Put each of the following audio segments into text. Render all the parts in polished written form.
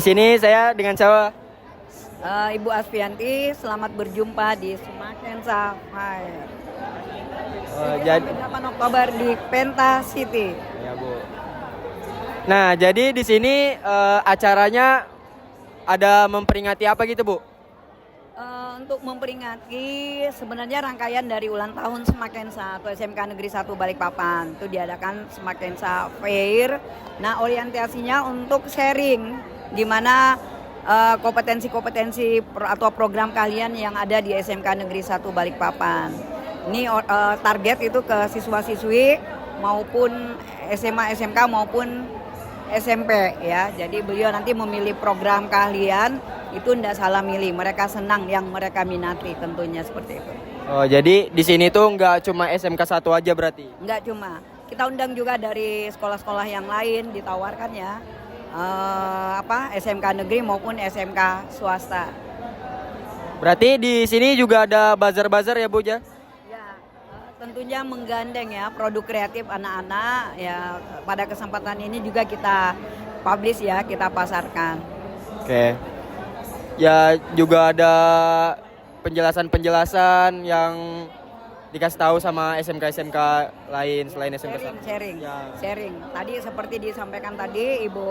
sini saya dengan siapa? Ibu Asfianti, selamat berjumpa di Sumakensa Fair. Jadi 8 Oktober di Penta City. ya, Bu. Nah, jadi di sini acaranya ada memperingati apa gitu, Bu? Untuk memperingati sebenarnya rangkaian dari ulang tahun Semakensa atau SMK Negeri 1 Balikpapan. Itu diadakan Semakensa Fair. Nah, orientasinya untuk sharing di mana kompetensi-kompetensi atau program kalian yang ada di SMK Negeri 1 Balikpapan. Ini target itu ke siswa-siswi maupun SMA, SMK maupun SMP ya. Jadi beliau nanti memilih program kalian itu tidak salah milih. Mereka senang yang mereka minati tentunya seperti itu. Oh, jadi di sini tuh nggak cuma SMK 1 aja berarti? Enggak cuma. Kita undang juga dari sekolah-sekolah yang lain ditawarkan ya. SMK negeri maupun SMK swasta. Berarti di sini juga ada bazar-bazar ya, Bu ya? Tentunya menggandeng ya produk kreatif anak-anak ya, pada kesempatan ini juga kita publish ya, kita pasarkan. Oke. Ya juga ada penjelasan-penjelasan yang dikasih tahu sama SMK-SMK lain selain SMK 1. Sharing. Tadi seperti disampaikan tadi Ibu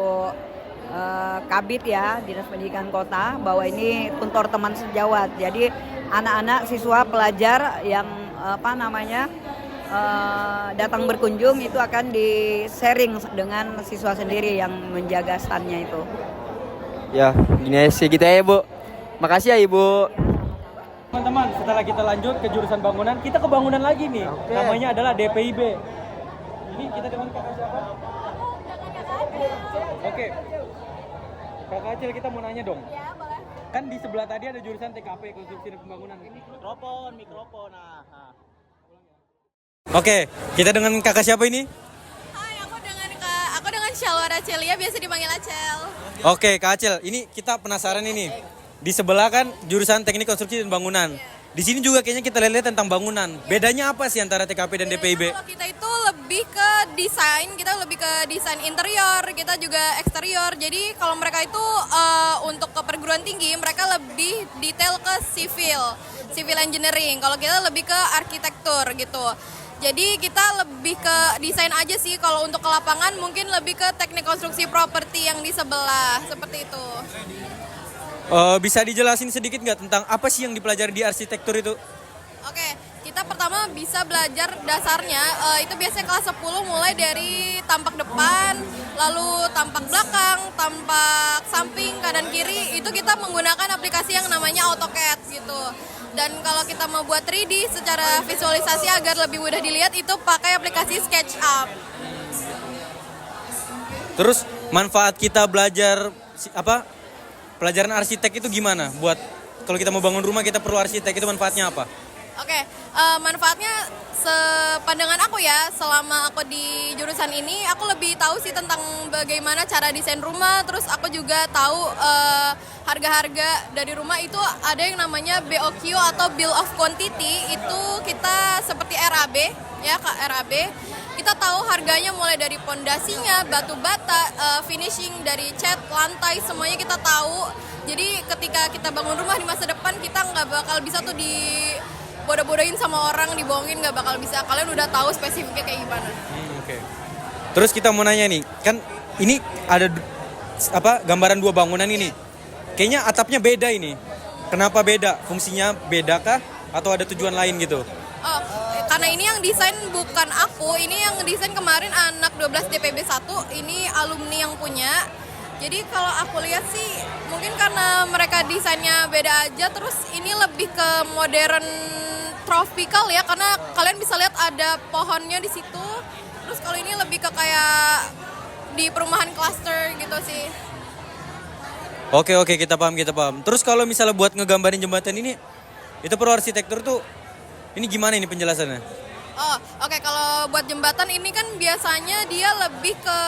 Kabid ya, Dinas Pendidikan Kota, bahwa ini Tuntor Teman Sejawat. Jadi anak-anak siswa pelajar yang datang berkunjung itu akan di-sharing dengan siswa sendiri yang menjaga standnya itu. Ya, gini sih kita ya, Bu. Makasih ya, Ibu. Teman-teman, setelah kita lanjut ke jurusan bangunan, kita ke bangunan lagi nih. Oke. Namanya adalah DPIB. Ini kita dengan kakak siapa? Oke. Kakak Acil, kita mau nanya dong. Ya, boleh. Kan di sebelah tadi ada jurusan TKP, konstruksi dan pembangunan. Mikrofon. Nah. Oke, kita dengan kakak siapa ini? Hai, aku dengan Shalwara Celia, biasa dipanggil Acel. Oke, Kak Acil, ini kita penasaran ini. Di sebelah kan jurusan teknik konstruksi dan bangunan. Di sini juga kayaknya kita lihat tentang bangunan. Bedanya apa sih antara TKP dan DPIB? Kalau kita itu lebih ke desain, kita lebih ke desain interior, kita juga eksterior. Jadi kalau mereka itu untuk ke perguruan tinggi, mereka lebih detail ke civil engineering. Kalau kita lebih ke arsitektur gitu. Jadi kita lebih ke desain aja sih. Kalau untuk ke lapangan mungkin lebih ke teknik konstruksi properti yang di sebelah, seperti itu. Bisa dijelasin sedikit nggak tentang apa sih yang dipelajari di arsitektur itu? Oke, kita pertama bisa belajar dasarnya, itu biasanya kelas 10 mulai dari tampak depan, lalu tampak belakang, tampak samping, kanan kiri, itu kita menggunakan aplikasi yang namanya AutoCAD gitu. Dan kalau kita mau buat 3D secara visualisasi agar lebih mudah dilihat, itu pakai aplikasi SketchUp. Terus manfaat kita belajar pelajaran arsitek itu gimana? Buat kalau kita mau bangun rumah kita perlu arsitek, itu manfaatnya apa? Oke, manfaatnya sepandangan aku ya, selama aku di jurusan ini, aku lebih tahu sih tentang bagaimana cara desain rumah. Terus aku juga tahu harga-harga dari rumah itu ada yang namanya BOQ atau Bill of Quantity. Itu kita seperti RAB ya, Kak, RAB. Kita tahu harganya mulai dari pondasinya, batu bata, finishing dari cat, lantai, semuanya kita tahu. Jadi ketika kita bangun rumah di masa depan, kita nggak bakal bisa tuh dibodoh-bodohin sama orang, dibohongin, nggak bakal bisa. Kalian udah tahu spesifiknya kayak gimana. Oke. Terus kita mau nanya nih, kan ini ada gambaran dua bangunan ini. Kayaknya atapnya beda ini. Kenapa beda? Fungsinya beda kah? Atau ada tujuan lain gitu? Oh, karena ini yang desain bukan aku, ini yang desain kemarin anak 12 DPB 1, ini alumni yang punya. Jadi kalau aku lihat sih mungkin karena mereka desainnya beda aja, terus ini lebih ke modern tropical ya, karena kalian bisa lihat ada pohonnya di situ. Terus kalau ini lebih ke kayak di perumahan cluster gitu sih. Oke, kita paham. Terus kalau misalnya buat ngegambarin jembatan ini, itu perlu arsitektur tuh, ini gimana ini penjelasannya? Oh, oke. Kalau buat jembatan ini kan biasanya dia lebih ke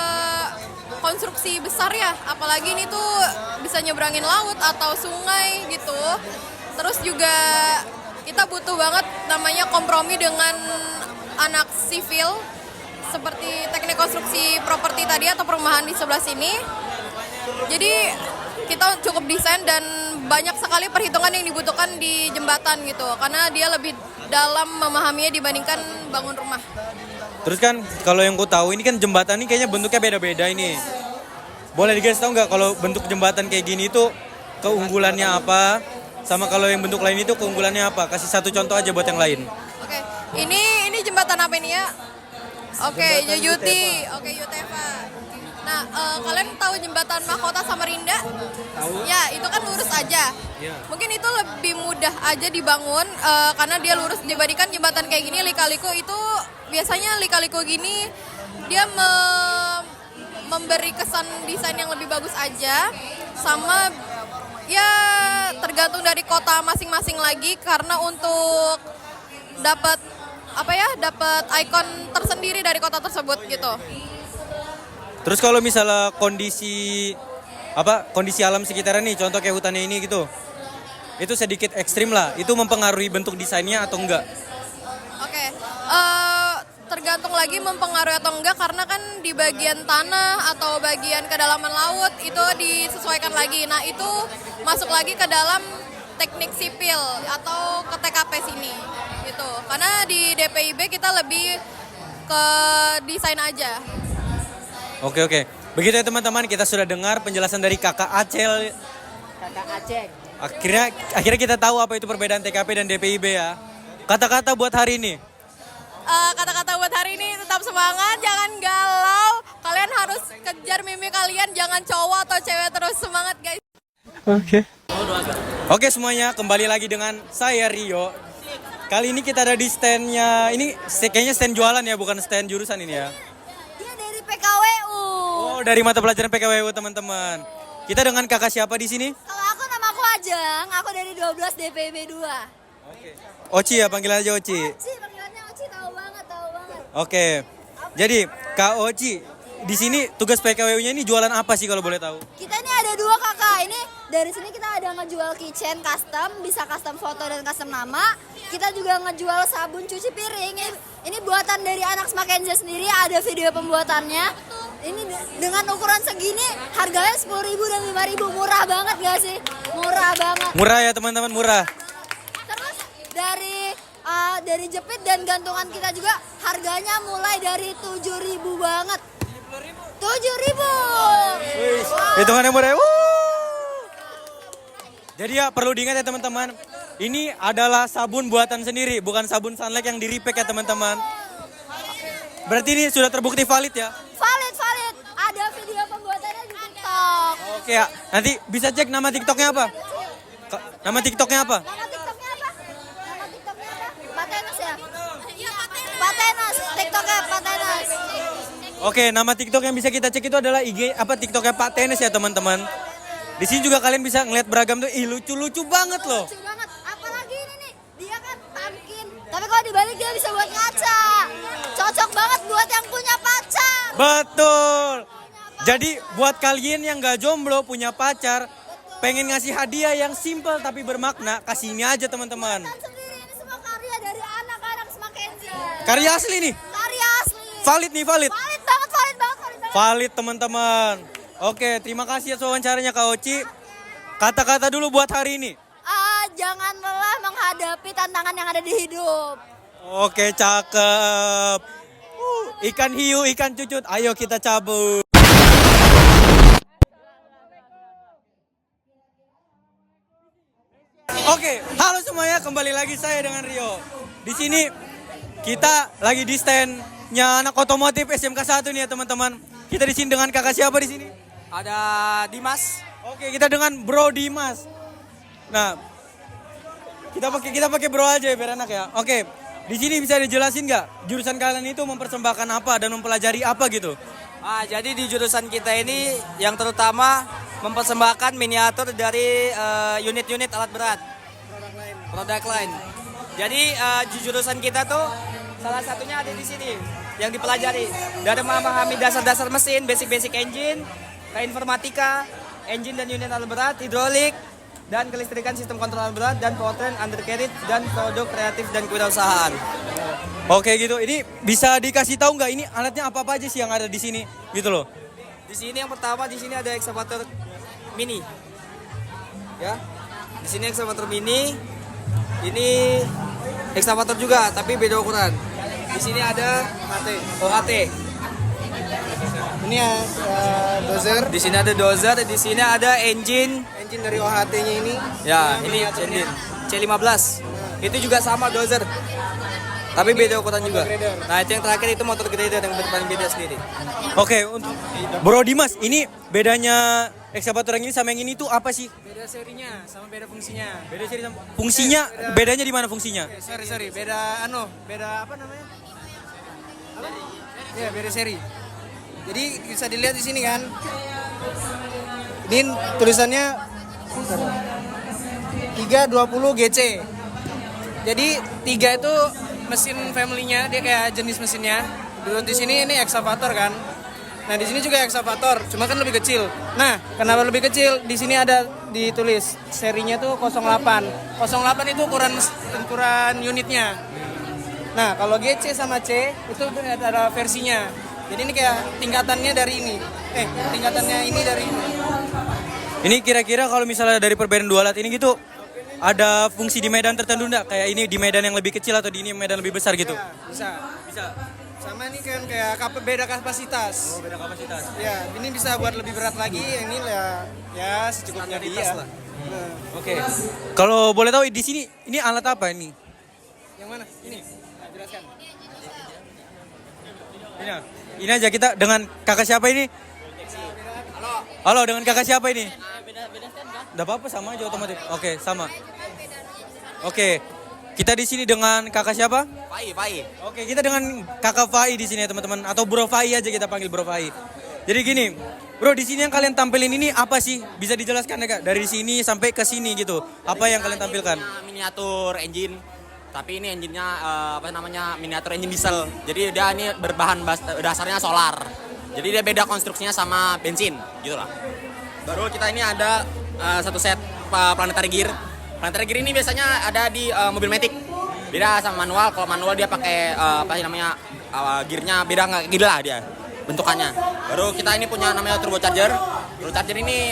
konstruksi besar ya. Apalagi ini tuh bisa nyebrangin laut atau sungai gitu. Terus juga kita butuh banget namanya kompromi dengan anak sivil seperti teknik konstruksi properti tadi atau perumahan di sebelah sini. Jadi kita cukup desain dan banyak sekali perhitungan yang dibutuhkan di jembatan gitu. Karena dia lebih dalam memahaminya dibandingkan bangun rumah. Terus kan kalau yang ku tahu ini kan jembatan ini kayaknya bentuknya beda-beda ini. Boleh dikasih tahu nggak kalau bentuk jembatan kayak gini itu keunggulannya apa? Sama kalau yang bentuk lain itu keunggulannya apa? Kasih satu contoh aja buat yang lain. Oke, ini jembatan apa ini ya? Oke, Yuti. Oke, Yutefa. Nah, kalian tahu jembatan Mahkota Samarinda? Tahu. Ya, itu kan lurus aja. Ya. Mungkin itu lebih mudah aja dibangun karena dia lurus dibandingkan jembatan kayak gini lika-liku itu biasanya lika-liku gini dia memberi kesan desain yang lebih bagus aja sama ya tergantung dari kota masing-masing lagi karena untuk dapat dapat ikon tersendiri dari kota tersebut gitu. Terus kalau misalnya kondisi alam sekitaran nih, contoh kayak hutannya ini gitu, itu sedikit ekstrim lah. Itu mempengaruhi bentuk desainnya atau enggak? Oke, tergantung lagi mempengaruhi atau enggak karena kan di bagian tanah atau bagian kedalaman laut itu disesuaikan lagi. Nah itu masuk lagi ke dalam teknik sipil atau ke TKP sini gitu. Karena di DPIB kita lebih ke desain aja. Oke. Begitu ya teman-teman, kita sudah dengar penjelasan dari Kakak Acel. Kakak Aceh. Akhirnya kita tahu apa itu perbedaan TKP dan DPIB ya. Kata-kata buat hari ini. Kata-kata buat hari ini tetap semangat, jangan galau. Kalian harus kejar mimpi kalian, jangan cowok atau cewek terus semangat guys. Oke semuanya, kembali lagi dengan saya Rio. Kali ini kita ada di standnya, ini kayaknya stand jualan ya, bukan stand jurusan ini ya. Dia dari PKWU. Oh, dari mata pelajaran PKWU teman-teman. Kita dengan kakak siapa di sini? Kalau aku nama aku Ajeng, aku dari 12 DPB 2. Oke. Oci ya, panggilan aja Oci. Oci, panggilannya Oci, tahu banget. Oke. Jadi, Kak Oci, di sini tugas PKWU-nya ini jualan apa sih kalau boleh tahu? Kita ini ada dua kakak. Ini dari sini kita ada ngejual kitchen custom, bisa custom foto dan custom nama. Kita juga ngejual sabun cuci piring. Ini buatan dari anak Smakenza sendiri, ada video pembuatannya. Ini dengan ukuran segini harganya 10.000 dan 5.000, murah banget gak sih? Murah banget. Murah ya teman-teman, murah. Terus dari jepit dan gantungan kita juga harganya mulai dari 7.000 banget. 7.000. Hitungannya murah. Jadi ya perlu diingat ya teman-teman, ini adalah sabun buatan sendiri, bukan sabun Sunlight yang di-repack ya teman-teman. Berarti ini sudah terbukti valid ya? Valid. Ada video pembuatannya di TikTok. Oke ya, nanti bisa cek nama TikToknya apa? Nama TikToknya apa? Nama TikToknya apa? Patenas ya? Iya, Patenas. TikToknya Patenas. Oke, nama TikTok yang bisa kita cek itu adalah TikToknya Pak Tenes ya teman-teman. Di sini juga kalian bisa ngeliat beragam tuh, lucu-lucu banget loh. Lucu banget. Apalagi ini nih, dia kan pumpkin. Tapi kalau dibalik dia bisa buat ngaca. Cocok banget buat yang punya pacar. Betul. Jadi buat kalian yang gak jomblo punya pacar, pengen ngasih hadiah yang simple tapi bermakna, kasih ini aja teman-teman. Dan sendiri ini semua karya dari anak-anak Smakenza. Karya asli nih. Karya asli. Valid nih, valid. Valid banget. Valid teman-teman. Oke, terima kasih atas wawancaranya Kak Oci. Kata-kata dulu buat hari ini. Jangan lelah menghadapi tantangan yang ada di hidup. Oke, cakep. Ikan hiu, ikan cucut. Ayo kita cabut. Oke, halo semuanya, kembali lagi saya dengan Rio. Di sini kita lagi di standnya anak otomotif SMK 1 nih ya teman-teman. Kita di sini dengan kakak siapa di sini? Ada Dimas. Oke, kita dengan Bro Dimas. Nah, kita pakai bro aja biar enak ya. Oke, di sini bisa dijelasin nggak jurusan kalian itu mempersembahkan apa dan mempelajari apa gitu? Jadi di jurusan kita ini yang terutama mempersembahkan miniatur dari unit-unit alat berat. Produk line. Jadi di jurusan kita tuh salah satunya ada di sini yang dipelajari dari memahami dasar-dasar mesin, basic engine, ke informatika, engine dan unit alat berat, hidrolik, dan kelistrikan sistem kontrol alat berat, dan powertrain, undercarriage, dan produk kreatif dan kewirausahaan. Oke gitu, ini bisa dikasih tahu nggak ini alatnya apa aja sih yang ada di sini gitu loh? Di sini yang pertama di sini ada excavator mini. Ya. Di sini ekskavator mini. Ini ekskavator juga, tapi beda ukuran. Di sini ada OHT. Ini ya dozer. Di sini ada dozer, di sini ada engine. Engine dari OHT-nya ini. Ya, ini engine C15. Itu juga sama dozer. Tapi beda ukuran juga. Nah, itu yang terakhir itu motor grader yang paling beda sendiri. Oke, untuk Bro Dimas, ini bedanya ekskavator yang ini sama yang ini tuh apa sih? Beda serinya sama beda fungsinya. Beda seri sama fungsinya, bedanya di mana fungsinya? Sorry, beda beda apa namanya? Apa? Ya, beda seri. Jadi bisa dilihat di sini kan. Ini tulisannya 320 GC. Jadi 3 itu mesin family-nya, dia kayak jenis mesinnya. Dulu di sini ini ekskavator kan. Nah, di sini juga ekskavator, cuma kan lebih kecil. Nah, kenapa lebih kecil? Di sini ada ditulis serinya tuh 08. 08 itu ukuran unitnya. Nah, kalau GC sama C itu ada versinya. Jadi ini kayak tingkatannya dari ini. Tingkatannya ini dari ini. Ini kira-kira kalau misalnya dari perbedaan dua alat ini gitu, ada fungsi di medan tertentu enggak? Kayak ini di medan yang lebih kecil atau di ini medan lebih besar gitu? Ya, bisa. Sama ini kan kayak beda kapasitas. Oh, beda kapasitas. Ya, ini bisa buat lebih berat lagi. Ini ya secukupnya dia. lah. Oke. Kalau boleh tahu di sini ini alat apa ini? Yang mana? Ini. Nah, jelaskan. Ini aja kita dengan kakak siapa ini? Halo, dengan kakak siapa ini? Udah apa-apa sama aja otomatis. Oke, sama. Oke. Kita di sini dengan kakak siapa? Fai. Oke, kita dengan kakak Fai di sini ya teman-teman, atau Bro Fai aja kita panggil Bro Fai. Jadi gini, Bro, di sini yang kalian tampilin ini apa sih? Bisa dijelaskan ya Kak? Dari sini sampai ke sini gitu. Apa yang kalian tampilkan? Miniatur engine, tapi ini engine-nya miniatur engine diesel. Jadi dia ini berbahan dasarnya solar. Jadi dia beda konstruksinya sama bensin, gitulah. Baru kita ini ada satu set planetary gear. Planetary gear ini biasanya ada di mobil Matic. Beda sama manual. Kalau manual dia pakai gearnya beda, nggak gila lah dia bentukannya. Baru kita ini punya namanya turbocharger. Turbocharger ini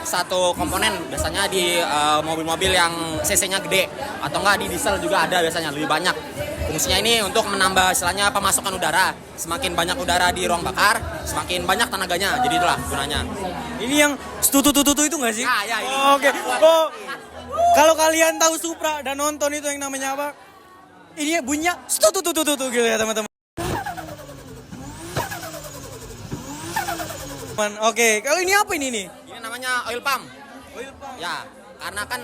satu komponen biasanya di mobil-mobil yang cc-nya gede atau enggak di diesel juga ada biasanya lebih banyak. Fungsinya ini untuk menambah istilahnya pemasukan udara. Semakin banyak udara di ruang bakar, semakin banyak tenaganya. Jadi itulah gunanya. Ini yang tutu itu nggak sih? Ya ini. Oke. Oh, kalau kalian tahu Supra dan nonton itu yang namanya apa? Ini bunyinya tutu gitu ya teman-teman. Oke, kalau ini apa ini nih? Ini namanya oil pump. Ya, karena kan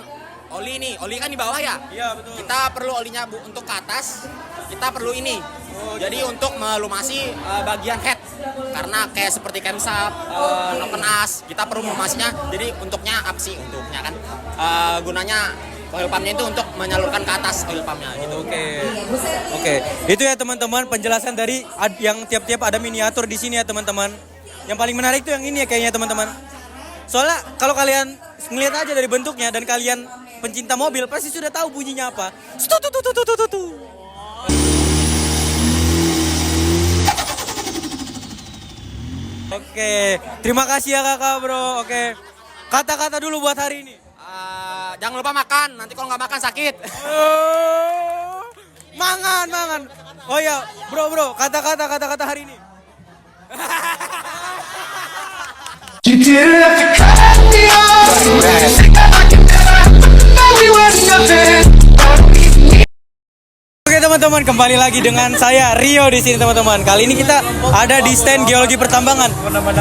oli kan di bawah ya. Iya, betul. Kita perlu olinya untuk ke atas. Kita perlu ini. Jadi untuk melumasi bagian head. Karena kayak seperti camshaft, noken as, kita perlu melumasinya. Jadi untuknya apa sih untuknya kan? Gunanya oil pumpnya itu untuk menyalurkan ke atas oil pumpnya gitu. Oke. Itu ya teman-teman penjelasan dari yang tiap-tiap ada miniatur di sini ya teman-teman. Yang paling menarik tuh yang ini ya kayaknya teman-teman. Soalnya kalau kalian ngelihat aja dari bentuknya dan kalian pencinta mobil pasti sudah tahu bunyinya apa. Oke, terima kasih ya kakak bro. Oke, kata-kata dulu buat hari ini. Jangan lupa makan, nanti kalau nggak makan sakit. Mangan. Oh ya, bro, kata-kata hari ini. Oke teman-teman, kembali lagi dengan saya Rio di sini teman-teman. Kali ini kita ada di stand geologi pertambangan.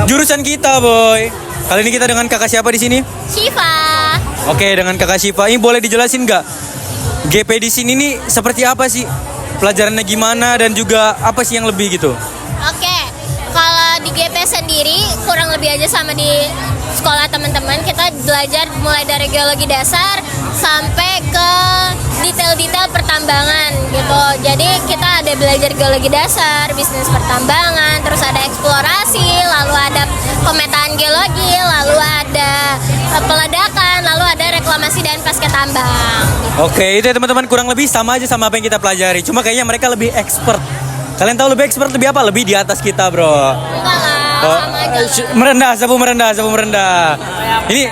Jurusan kita, boy. Kali ini kita dengan kakak siapa di sini? Shiva. Oke, dengan kakak Shiva. Ini boleh dijelasin nggak? GP di sini nih seperti apa sih? Pelajarannya gimana dan juga apa sih yang lebih gitu? Oke, kalau di GP sendiri kurang lebih aja sama di sekolah teman-teman. Kita belajar mulai dari geologi dasar sampai ke detail-detail pertambangan gitu. Jadi kita ada belajar geologi dasar, bisnis pertambangan, terus ada eksplorasi, lalu ada pemetaan geologi, lalu ada peledakan, lalu ada reklamasi dan pasca tambang. Oke, itu ya teman-teman, kurang lebih sama aja sama apa yang kita pelajari. Cuma kayaknya mereka lebih expert. Kalian tahu lebih expert lebih apa? Lebih di atas kita, bro. Enggak lah, sama aja. Sapu merendah. Ini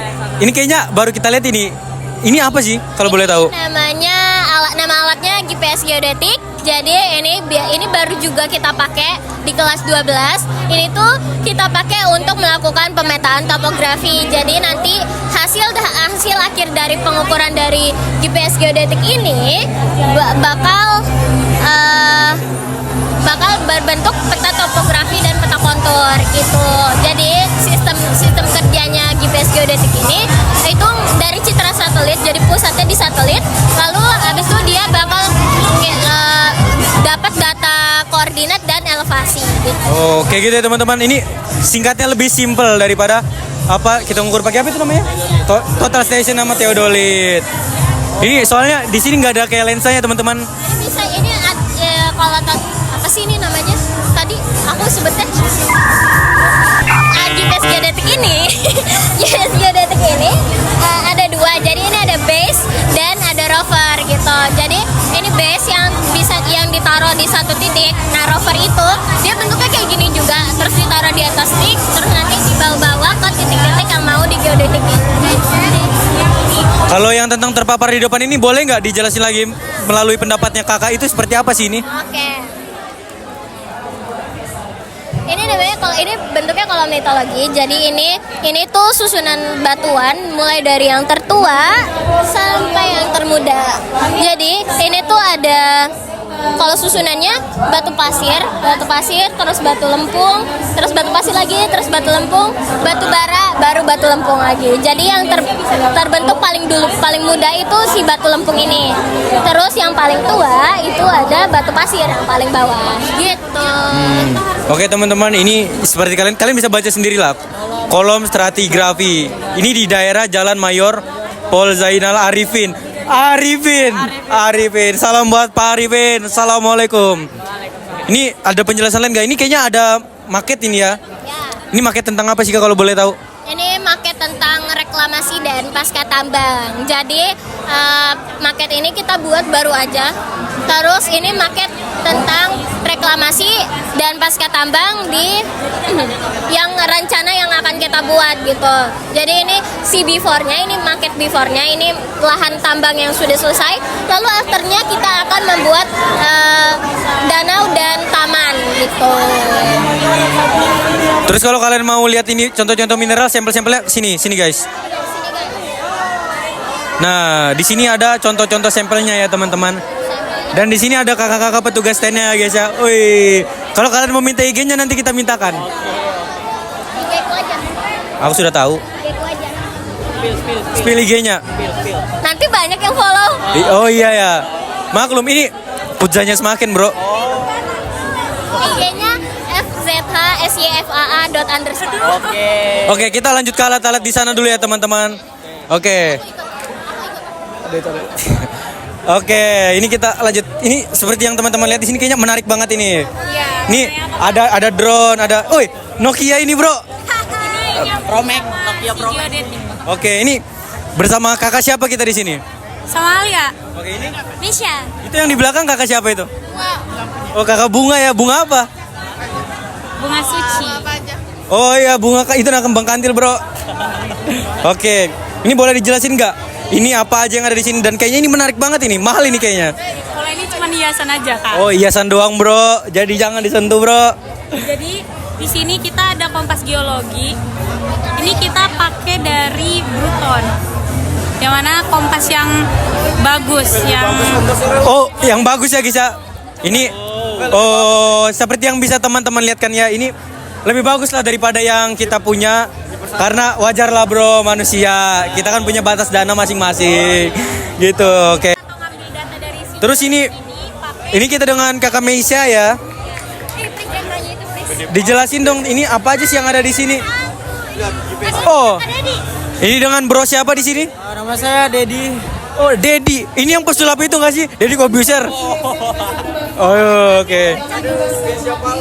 ini kayaknya baru kita lihat ini. Ini apa sih kalau boleh tahu? Nama alatnya GPS geodetik. Jadi ini baru juga kita pakai di kelas 12. Ini tuh kita pakai untuk melakukan pemetaan topografi. Jadi nanti hasil akhir dari pengukuran dari GPS geodetik ini bakal berbentuk peta topografi dan peta kontur gitu. Jadi sistem kerjanya GPS geodetik ini itu dari citra satelit, jadi pusatnya di satelit, lalu habis itu dia bakal dapat data koordinat dan elevasi gitu. Oh, kayak gitu ya teman-teman. Ini singkatnya lebih simple daripada apa kita ngukur pakai apa itu namanya? Total station sama theodolit. Ini soalnya di sini nggak ada kayak lensanya teman-teman. Bisa ini kalau apa sih ini namanya? Tadi aku sebutnya GPS geodetik ini. GPS geodetik ini ada dua. Jadi ini ada base dan ada rover gitu. Jadi ini base yang ditaruh di satu titik. Nah, rover itu dia bentuknya kayak gini juga. Terus ditaruh di atas stick, terus nanti dibawa-bawa ke titik-titik yang mau di geodetik ini. Kalau yang tentang terpapar di depan ini boleh nggak dijelasin lagi melalui pendapatnya kakak itu seperti apa sih ini? Oke. Ini namanya ini bentuknya kolom litologi. Jadi ini tuh susunan batuan mulai dari yang tertua sampai yang termuda. Jadi ini tuh ada kalau susunannya batu pasir, terus batu lempung, terus batu pasir lagi, terus batu lempung, batu bara, baru batu lempung lagi. Jadi yang terbentuk paling muda itu si batu lempung ini. Terus yang paling tua itu ada batu pasir yang paling bawah. Gitu. Oke teman-teman, ini seperti kalian bisa baca sendiri lah. Kolom stratigrafi. Ini di daerah Jalan Mayor Pol Zainal Arifin. Arifin. Salam buat Pak Arifin. Assalamualaikum. Ini ada penjelasan lain nggak? Ini kayaknya ada maket ini ya. Ini maket tentang apa sih Kak kalau boleh tahu? Ini maket tentang reklamasi dan pasca tambang. Jadi maket ini kita buat baru aja. Terus ini maket tentang reklamasi dan pasca tambang di yang rencana yang akan kita buat gitu. Jadi ini si before-nya, ini maket before-nya, ini lahan tambang yang sudah selesai. Lalu afternya kita akan membuat danau dan taman gitu. Terus kalau kalian mau lihat ini contoh-contoh mineral, sampel-sampelnya sini guys. Nah, di sini ada contoh-contoh sampelnya ya teman-teman. Dan di sini ada kakak-kakak petugas stand-nya guys ya. Wih, kalau kalian mau minta IG-nya nanti kita mintakan. IG-ku aja. Aku sudah tahu. IG-ku aja. Spill IG-nya. Nanti banyak yang follow. Oh iya ya. Maklum ini pujanya semakin bro. IG-nya FZHSYFAA. Oke, kita lanjut ke alat-alat di sana dulu ya teman-teman. Oke. Oke, ini kita lanjut. Ini seperti yang teman-teman lihat di sini kayaknya menarik banget ini. Iya. Ini ada drone, ada. Nokia ini, Bro. Promek, Nokia Promek. Oke, ini bersama kakak siapa kita di sini? Sama Alia. Oke, ini Misha. itu yang di belakang kakak siapa itu? Oh, kakak Bunga ya. Bunga apa? Bunga Suci. Oh iya, bunga itu nak kembang kantil, Bro. Oke, ini boleh dijelasin nggak? Ini apa aja yang ada di sini dan kayaknya ini menarik banget ini, mahal ini kayaknya. Kalau ini cuma hiasan aja, Kak. Oh, hiasan doang, Bro. Jadi jangan disentuh, Bro. Jadi di sini kita ada kompas geologi. Ini kita pakai dari Bruton. Yang mana kompas yang bagus, yang bagus ya, Gisa. Ini seperti yang bisa teman-teman lihat kan ya, ini lebih bagus lah daripada yang kita punya. Karena wajar lah bro, manusia kita kan punya batas dana masing-masing gitu. Oke. Terus ini kita dengan kakak Meisha ya. Dijelasin dong ini apa aja sih yang ada di sini. Oh, ini dengan bro siapa di sini? Nama saya Dedi. Oh, Dedi. Ini yang pesulap itu nggak sih? Dedi Kobuser. Oh, oke.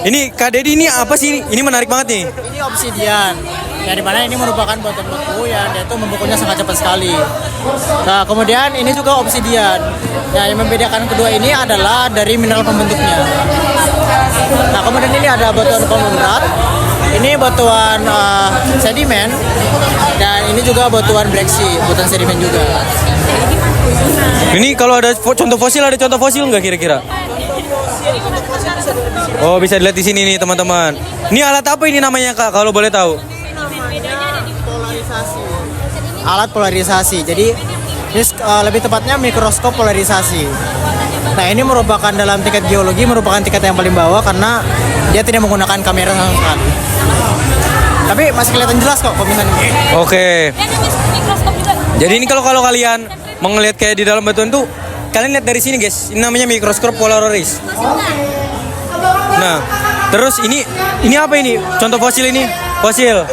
Ini Kak Dedi ini apa sih? Ini menarik banget nih. Ini obsidian. Ya, di mana ini merupakan batu beku yang dia itu membukunya sangat cepat sekali. Nah, kemudian ini juga obsidian. Nah, yang membedakan kedua ini adalah dari mineral pembentuknya. Nah, kemudian ini ada batuan konglomerat. Ini batuan sedimen Dan ini juga buatan Black Sea, buatan sedimen juga. Ini kalau ada contoh fosil, ada contoh fosil nggak kira-kira? Oh, bisa dilihat di sini nih teman-teman. Ini alat apa ini namanya Kak kalau boleh tahu? Alat polarisasi. Jadi ini lebih tepatnya mikroskop polarisasi. Nah, ini merupakan dalam tingkat geologi merupakan tingkat yang paling bawah karena dia tidak menggunakan kamera sama sekali. Tapi masih kelihatan jelas kok kalau misalnya. Oke. Jadi ini kalau kalian melihat kayak di dalam batuan tuh, kalian lihat dari sini guys. Ini namanya mikroskop polaris. Nah, terus ini apa ini? Contoh fosil ini? Fosil.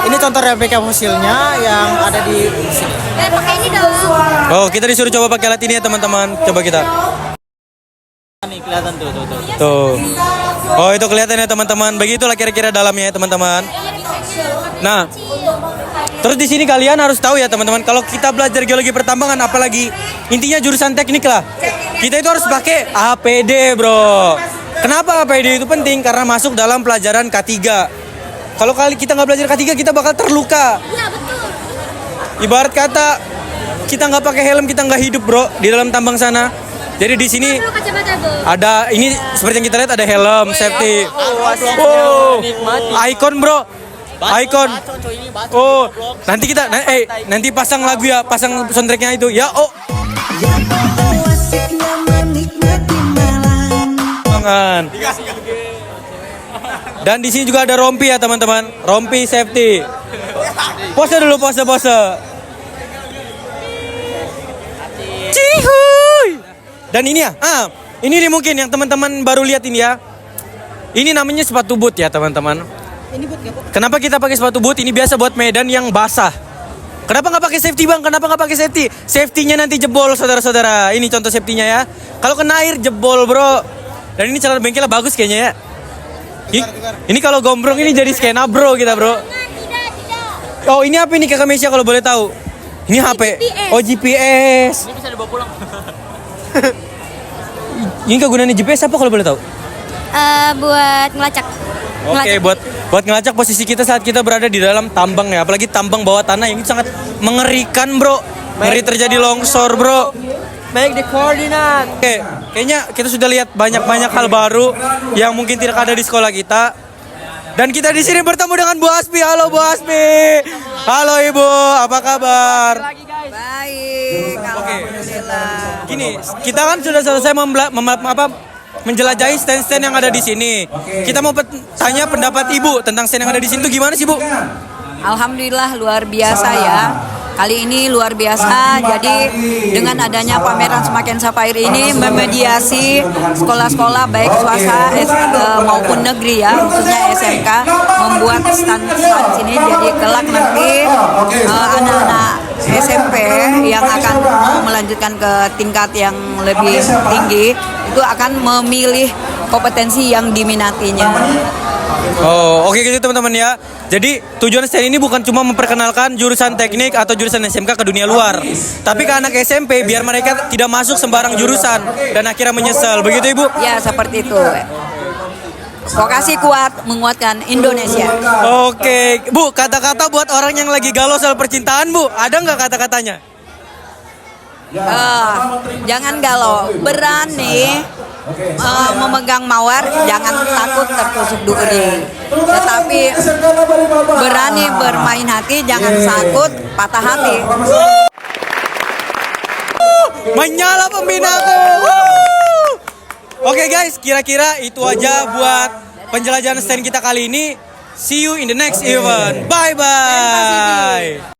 Ini contoh replika fosilnya yang ada di sini. Pakai ini dong. Oh, kita disuruh coba pakai alat ini ya teman-teman. Coba kita. Nih kelihatan tuh. Tuh. Oh, itu kelihatan ya teman-teman. Begitulah kira-kira dalamnya ya teman-teman. Nah, terus di sini kalian harus tahu ya teman-teman, kalau kita belajar geologi pertambangan apalagi intinya jurusan teknik lah. Kita itu harus pakai APD, Bro. Kenapa APD itu penting? Karena masuk dalam pelajaran K3. Kalau kita nggak belajar K3, kita bakal terluka. Iya, betul. Ibarat kata kita nggak pakai helm, kita nggak hidup, Bro, di dalam tambang sana. Jadi di sini Kacamata, Bro. ada ini seperti yang kita lihat ada helm safety. Oh, icon bro, icon. Oh, nanti kita nanti pasang lagu ya, pasang soundtracknya itu ya. Oh, tangan. Dan di sini juga ada rompi ya teman-teman, rompi safety. Pose dulu, pose. Cihuy. Dan ini ya, ini nih mungkin yang teman-teman baru lihat ini ya. Ini namanya sepatu boot ya teman-teman. Ini buat apa? Kenapa kita pakai sepatu boot? Ini biasa buat medan yang basah. Kenapa nggak pakai safety bang? Kenapa nggak pakai safety? Safety-nya nanti jebol saudara-saudara. Ini contoh safety-nya ya. Kalau kena air jebol bro. Dan ini celana bengkelnya bagus kayaknya ya. Ini kalau gombrong ini jadi skena bro kita bro. Oh ini apa ini Kakak Mesia kalau boleh tahu? Ini HP. Oh GPS. Ini bisa dibawa pulang. Ini kegunaannya GPS apa kalau boleh tahu? Buat ngelacak. Oke, buat ngelacak posisi kita saat kita berada di dalam tambang ya, apalagi tambang bawah tanah ini sangat mengerikan, bro. Ngeri terjadi longsor, bro. Baik di koordinat. Oke, kayaknya kita sudah lihat banyak hal baru yang mungkin tidak ada di sekolah kita. Dan kita di sini bertemu dengan Bu Aspi. Halo Bu Aspi. Halo Ibu, apa kabar? Baik, alhamdulillah. Gini, kita kan sudah selesai menjelajahi stand-stand yang ada di sini. Kita mau tanya pendapat Ibu tentang stand yang ada di sini itu gimana sih, Bu? Alhamdulillah luar biasa ya. Kali ini luar biasa. Jadi dengan adanya pameran Semaken Sapphire ini memediasi sekolah-sekolah baik swasta maupun negeri ya, khususnya SMK membuat stand sini. Jadi kelak nanti anak-anak SMP yang akan melanjutkan ke tingkat yang lebih tinggi itu akan memilih kompetensi yang diminatinya. Oh, oke gitu teman-teman ya. Jadi tujuan stand ini bukan cuma memperkenalkan jurusan teknik atau jurusan SMK ke dunia luar, tapi ke anak SMP biar mereka tidak masuk sembarang jurusan dan akhirnya menyesal. Begitu Ibu? Ya, seperti itu. Vokasi kuat menguatkan Indonesia. Oke, Bu, kata-kata buat orang yang lagi galau soal percintaan, Bu. Ada nggak kata-katanya? Jangan galau, berani memegang mawar, jangan takut tertusuk duri. Tetapi berani bermain hati, jangan takut patah hati. Menyala pembinaku. Oke guys, kira-kira itu aja buat penjelajahan stand kita kali ini. See you in the next event. Bye bye.